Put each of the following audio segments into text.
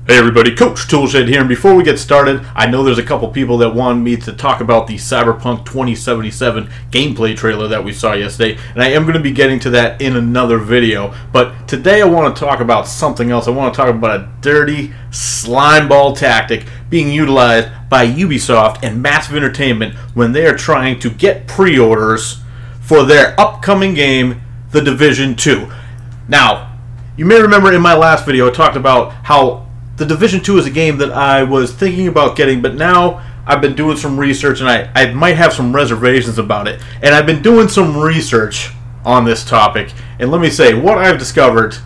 Hey everybody, Coach Toolshed here, and before we get started, I know there's a couple people that want me to talk about the Cyberpunk 2077 gameplay trailer that we saw yesterday, and I am going to be getting to that in another video, but today I want to talk about something else. I want to talk about a dirty slimeball tactic being utilized by Ubisoft and Massive Entertainment when they are trying to get pre-orders for their upcoming game, The Division 2. Now, you may remember in my last video I talked about how The Division 2 is a game that I was thinking about getting, but now I've been doing some research and I might have some reservations about it. And I've been doing some research on this topic, and let me say, what I've discovered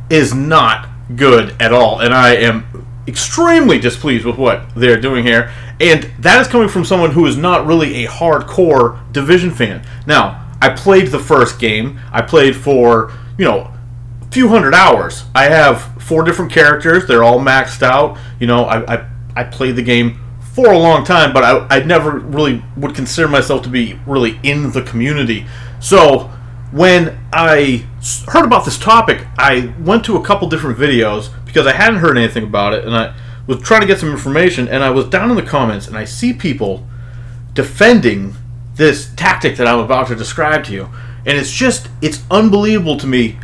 is not good at all, and I am extremely displeased with what they're doing here. And that is coming from someone who is not really a hardcore Division fan. Now, I played the first game. I played for, a few hundred hours. I have 4 different characters. They're all maxed out. I played the game for a long time, but I never really would consider myself to be really in the community. So when I heard about this topic, I went to a couple different videos because I hadn't heard anything about it, and I was trying to get some information, and I was down in the comments, and I see people defending this tactic that I'm about to describe to you. And it's unbelievable to me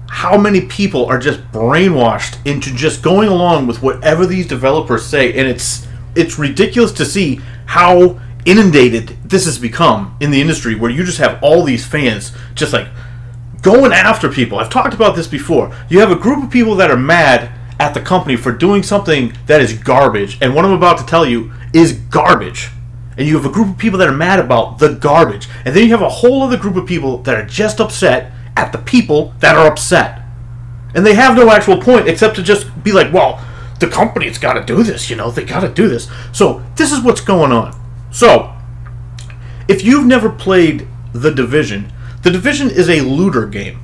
how many people are just brainwashed into just going along with whatever these developers say. And it's ridiculous to see how inundated this has become in the industry, where you just have all these fans just like going after people. I've talked about this before. You have a group of people that are mad at the company for doing something that is garbage, and what I'm about to tell you is garbage. And you have a group of people that are mad about the garbage, and then you have a whole other group of people that are just upset at the people that are upset. And they have no actual point except to just be like, well, the company's got to do this, they got to do this. So this is what's going on. So if you've never played The Division is a looter game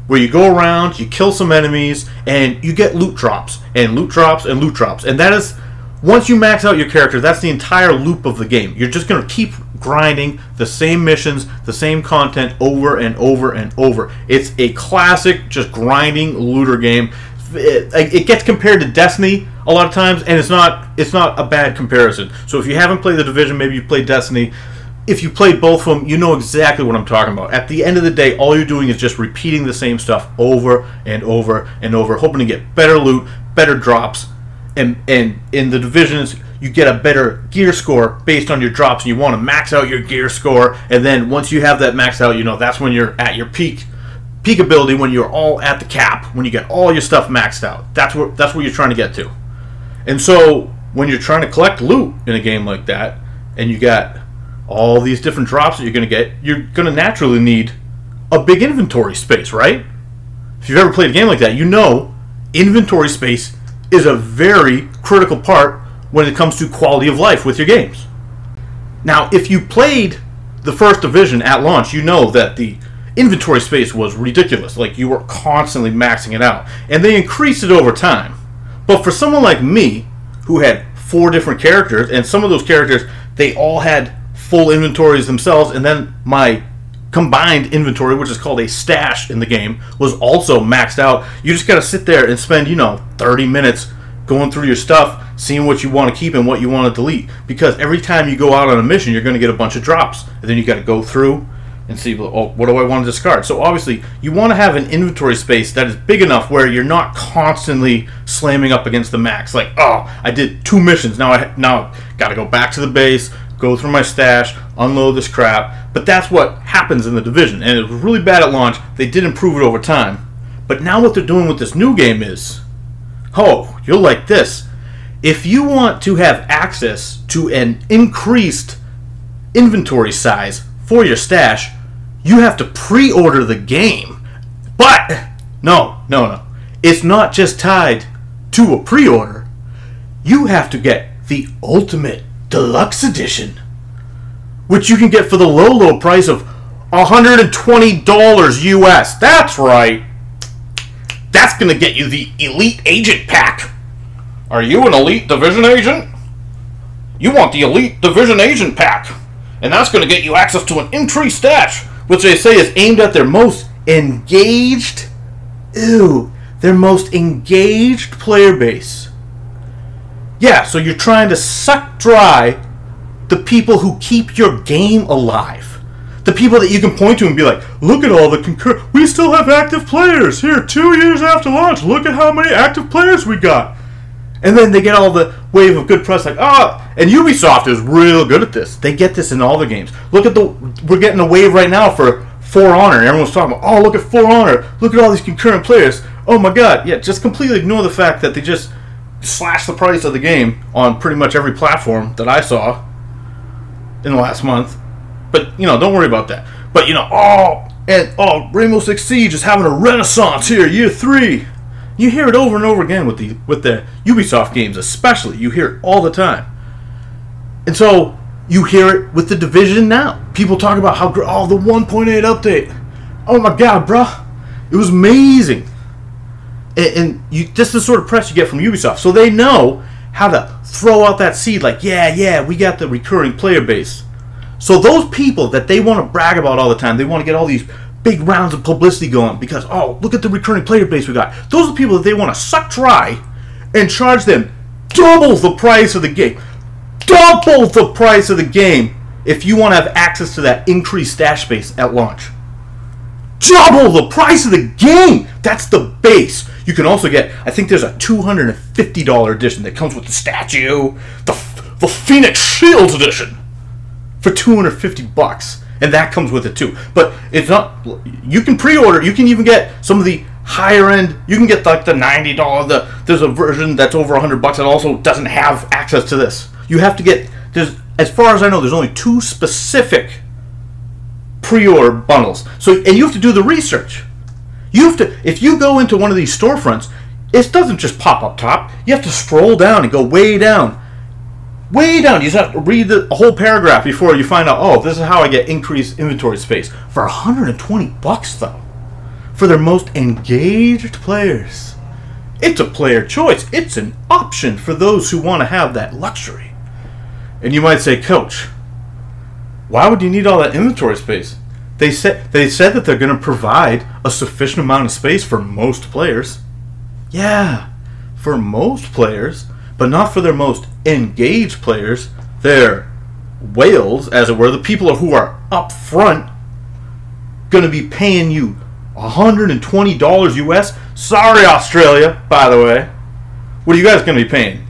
where you go around, you kill some enemies, and you get loot drops and loot drops and loot drops. And that is, once you max out your character, that's the entire loop of the game. You're just going to keep grinding the same missions, the same content over and over and over. It's a classic, just grinding looter game. It gets compared to Destiny a lot of times, and it's not a bad comparison. So if you haven't played The Division, maybe you've played Destiny. If you played both of them, you know exactly what I'm talking about. At the end of the day, all you're doing is just repeating the same stuff over and over and over, hoping to get better loot, better drops. And in The Divisions, you get a better gear score based on your drops, and you want to max out your gear score. And then once you have that maxed out, that's when you're at your peak ability, when you're all at the cap, when you get all your stuff maxed out. That's where you're trying to get to. And so when you're trying to collect loot in a game like that, and you got all these different drops that you're going to get, you're going to naturally need a big inventory space, right? If you've ever played a game like that, inventory space is a very critical part when it comes to quality of life with your games. Now, if you played the first Division at launch, you know that the inventory space was ridiculous. Like, you were constantly maxing it out. And they increased it over time. But for someone like me, who had 4 different characters, and some of those characters, they all had full inventories themselves, and then my combined inventory, which is called a stash in the game, was also maxed out. You just got to sit there and spend 30 minutes going through your stuff, seeing what you want to keep and what you want to delete, because every time you go out on a mission, you're going to get a bunch of drops, and then you got to go through and see, oh, what do I want to discard? So obviously you want to have an inventory space that is big enough where you're not constantly slamming up against the max, like, oh, I did 2 missions, now I got to go back to the base, go through my stash, unload this crap. But that's what happens in The Division, and it was really bad at launch. They did improve it over time, but now what they're doing with this new game is, oh, you'll like this. If you want to have access to an increased inventory size for your stash, you have to pre-order the game. But no. It's not just tied to a pre-order. You have to get the Ultimate Deluxe Edition, which you can get for the low price of $120 US. That's right. That's going to get you the Elite Agent Pack. Are you an Elite Division Agent? You want the Elite Division Agent Pack. And that's going to get you access to an increased stash, which they say is aimed at their most engaged, their most engaged player base. Yeah, so you're trying to suck dry the people who keep your game alive. The people that you can point to and be like, look at all the we still have active players. Here, 2 years after launch, look at how many active players we got. And then they get all the wave of good press, like, and Ubisoft is real good at this. They get this in all their games. Look at we're getting a wave right now for For Honor. Everyone's talking about, oh, look at For Honor. Look at all these concurrent players. Oh my god. Yeah, just completely ignore the fact that they just slashed the price of the game on pretty much every platform that I saw in the last month. But, don't worry about that. But, Rainbow Six Siege is having a renaissance here, year 3. You hear it over and over again with the Ubisoft games, especially. You hear it all the time. And so, you hear it with the Division now. People talk about how, the 1.8 update. Oh my god, bruh. It was amazing. And this is the sort of press you get from Ubisoft. So they know how to throw out that seed like, yeah, we got the recurring player base. So those people that they want to brag about all the time, they want to get all these big rounds of publicity going because, look at the recurring player base we got. Those are the people that they want to suck dry and charge them double the price of the game. Double the price of the game if you want to have access to that increased stash space at launch. Double the price of the game! That's the base. You can also get, I think there's a $250 edition that comes with the statue, the Phoenix Shields edition for $250. And that comes with it too. But it's not, you can pre-order, you can even get some of the higher end, you can get like the $90, there's a version that's over $100 that also doesn't have access to this. You have to get, as far as I know, there's only 2 specific pre-order bundles. So, and you have to do the research. You have to, if you go into one of these storefronts, it doesn't just pop up top. You have to scroll down and go way down. Way down. You just have to read the whole paragraph before you find out, this is how I get increased inventory space. For $120 though. For their most engaged players. It's a player choice. It's an option for those who want to have that luxury. And you might say, Coach, why would you need all that inventory space? They said that they're going to provide a sufficient amount of space for most players. Yeah, for most players, but not for their most engaged players. Their whales, as it were, the people who are up front, going to be paying you $120 US. Sorry, Australia, by the way. What are you guys going to be paying?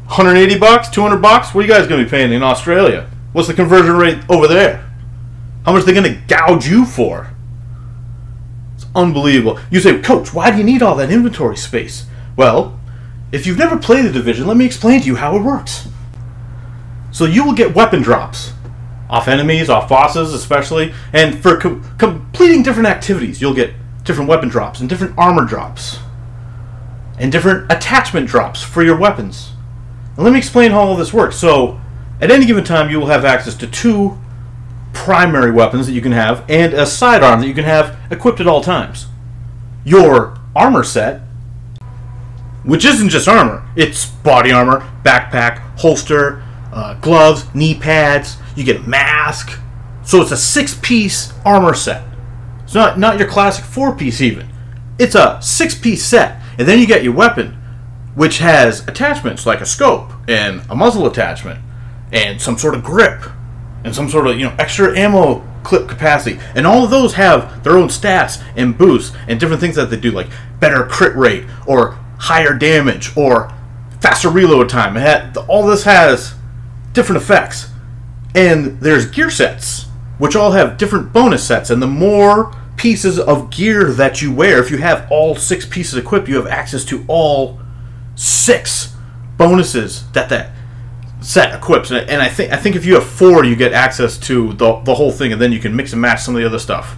$180? $200? What are you guys going to be paying in Australia? What's the conversion rate over there? How much are they going to gouge you for? It's unbelievable. You say, Coach, why do you need all that inventory space? Well, if you've never played the Division, let me explain to you how it works. So you will get weapon drops. Off enemies, off bosses especially. And for completing different activities, you'll get different weapon drops and different armor drops. And different attachment drops for your weapons. And let me explain how all this works. So, at any given time, you will have access to 2 primary weapons that you can have and a sidearm that you can have equipped at all times. Your armor set, which isn't just armor, it's body armor, backpack, holster, gloves, knee pads, you get a mask. So it's a 6-piece armor set. It's not your classic 4-piece even. It's a 6-piece set. And then you get your weapon, which has attachments like a scope and a muzzle attachment and some sort of grip and some sort of extra ammo clip capacity, and all of those have their own stats and boosts and different things that they do, like better crit rate or higher damage or faster reload time. All this has different effects, and there's gear sets which all have different bonus sets, and the more pieces of gear that you wear, if you have all 6 pieces equipped, you have access to all 6 bonuses that set equips. And I think if you have 4, you get access to the whole thing, and then you can mix and match some of the other stuff.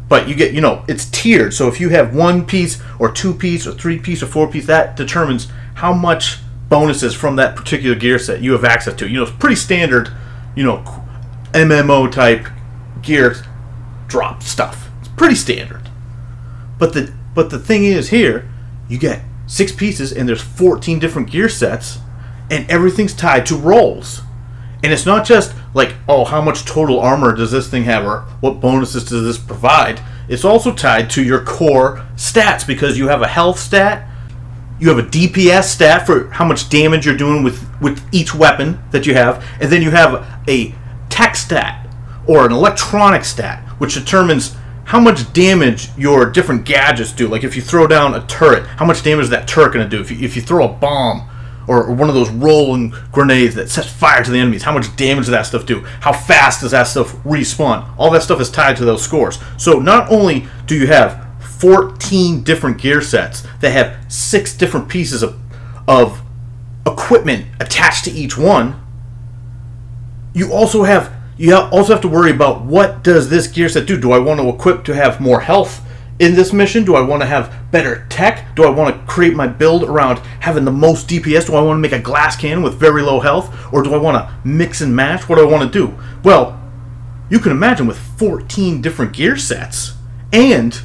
But you get, it's tiered. So if you have 1 piece or 2 piece or 3 piece or 4 piece, that determines how much bonuses from that particular gear set you have access to. It's pretty standard, MMO type gear drop stuff. It's pretty standard. But the thing is, here you get 6 pieces and there's 14 different gear sets, and everything's tied to rolls. And it's not just like, how much total armor does this thing have, or what bonuses does this provide. It's also tied to your core stats, because you have a health stat, You have a DPS stat for how much damage you're doing with each weapon that you have, and then you have a tech stat or an electronic stat, which determines how much damage your different gadgets do. Like if you throw down a turret, how much damage is that turret going to do? If you throw a bomb or one of those rolling grenades that sets fire to the enemies, how much damage does that stuff do? How fast does that stuff respawn? All that stuff is tied to those scores. So not only do you have 14 different gear sets that have 6 different pieces of equipment attached to each one, you also have to worry about, what does this gear set do? Do I want to equip to have more health in this mission? Do I want to have better tech? Do I want to create my build around having the most DPS? Do I want to make a glass cannon with very low health? Or do I want to mix and match? What do I want to do? Well, you can imagine with 14 different gear sets and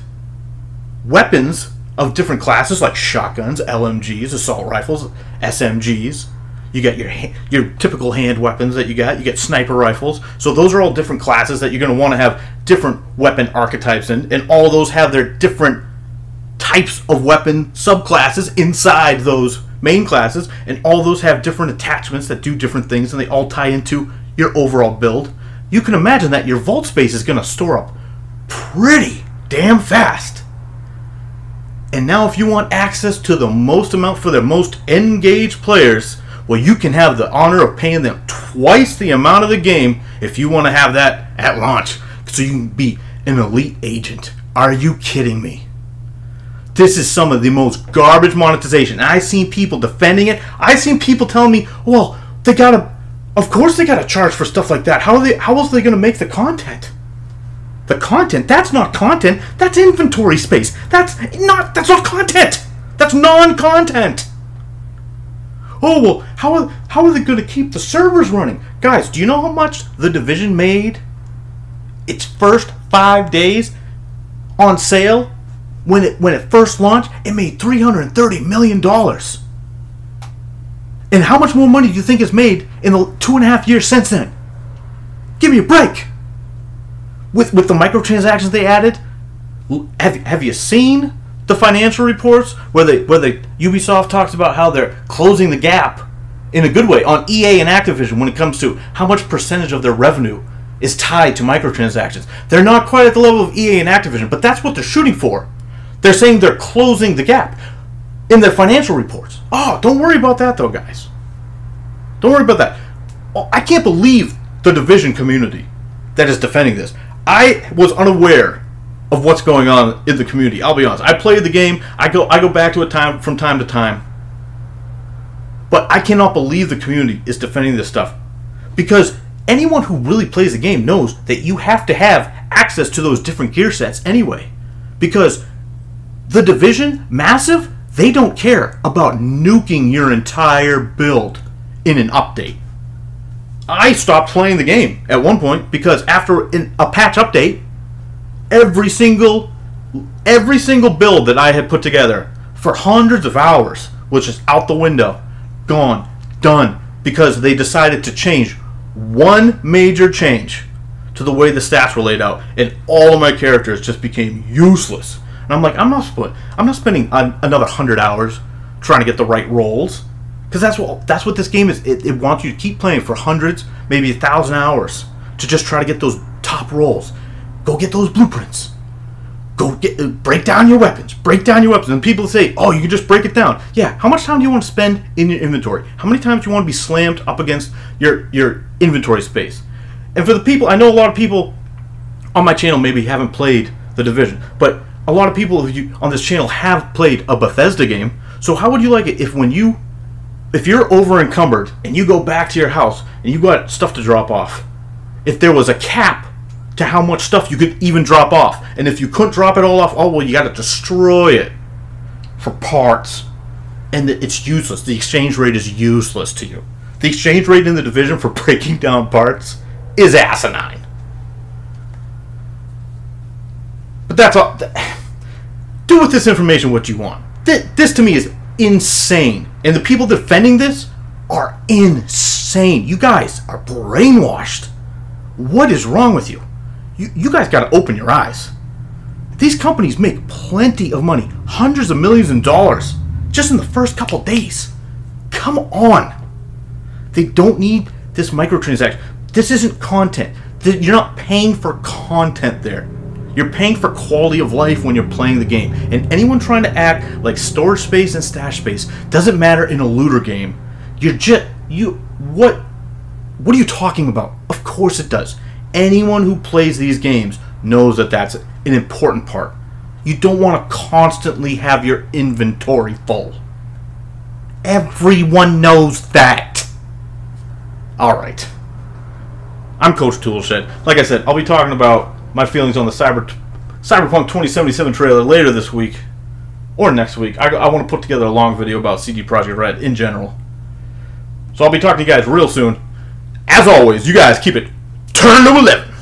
weapons of different classes like shotguns, LMGs, assault rifles, SMGs. You got your typical hand weapons that you get sniper rifles. So those are all different classes that you're going to want to have different weapon archetypes in, and all those have their different types of weapon subclasses inside those main classes, and all those have different attachments that do different things, and they all tie into your overall build. You can imagine that your vault space is going to store up pretty damn fast. And now if you want access to the most amount for the most engaged players, well, you can have the honor of paying them twice the amount of the game if you want to have that at launch, so you can be an elite agent. Are you kidding me? This is some of the most garbage monetization. I've seen people defending it. I've seen people telling me, well, of course they gotta charge for stuff like that. How else are they gonna make the content? The content? That's not content. That's inventory space. That's not content. That's non-content. Oh, well, how are they going to keep the servers running? Guys, do you know how much The Division made its first 5 days on sale? When it first launched, it made $330 million. And how much more money do you think it's made in the 2.5 years since then? Give me a break. With the microtransactions they added, have you seen the financial reports where the Ubisoft talks about how they're closing the gap in a good way on EA and Activision when it comes to how much percentage of their revenue is tied to microtransactions? They're not quite at the level of EA and Activision, but that's what they're shooting for. They're saying they're closing the gap in their financial reports. Oh, don't worry about that though, guys. Don't worry about that. Oh, I can't believe the Division community that is defending this. I was unaware of what's going on in the community. I'll be honest. I played the game. I go back to it from time to time. But I cannot believe the community is defending this stuff, because anyone who really plays the game knows that you have to have access to those different gear sets anyway. Because the Division, Massive, they don't care about nuking your entire build in an update. I stopped playing the game at one point because after a patch update, every single build that I had put together for hundreds of hours was just out the window, gone, done, because they decided to change one major change to the way the stats were laid out, and all of my characters just became useless. And I'm like, I'm not spending another 100 hours trying to get the right rolls, because that's what this game is. It wants you to keep playing for hundreds, maybe 1,000 hours to just try to get those top rolls. Go get those blueprints. Break down your weapons. Break down your weapons. And people say, oh, you can just break it down. Yeah, how much time do you want to spend in your inventory? How many times do you want to be slammed up against your inventory space? And for the people, I know a lot of people on my channel maybe haven't played The Division, but a lot of people on this channel have played a Bethesda game. So how would you like it if you're over encumbered and you go back to your house and you got stuff to drop off, if there was a cap to how much stuff you could even drop off, and if you couldn't drop it all off, oh well, you got to destroy it for parts, and it's useless. The exchange rate is useless to you. The exchange rate in The Division for breaking down parts is asinine. But that's all. Do with this information what you want. This to me is insane, and the people defending this are insane. You guys are brainwashed. What is wrong with you? You guys got to open your eyes. These companies make plenty of money, hundreds of millions of dollars, Just in the first couple days. Come on. They don't need this microtransaction. This isn't content. You're not paying for content there. You're paying for quality of life when you're playing the game. And anyone trying to act like storage space and stash space doesn't matter in a looter game. What are you talking about? Of course it does. Anyone who plays these games knows that that's an important part. You don't want to constantly have your inventory full. Everyone knows that. Alright. I'm Coach Toolshed. Like I said, I'll be talking about my feelings on the Cyberpunk 2077 trailer later this week. Or next week. I want to put together a long video about CD Projekt Red in general. So I'll be talking to you guys real soon. As always, you guys keep it turned to 11.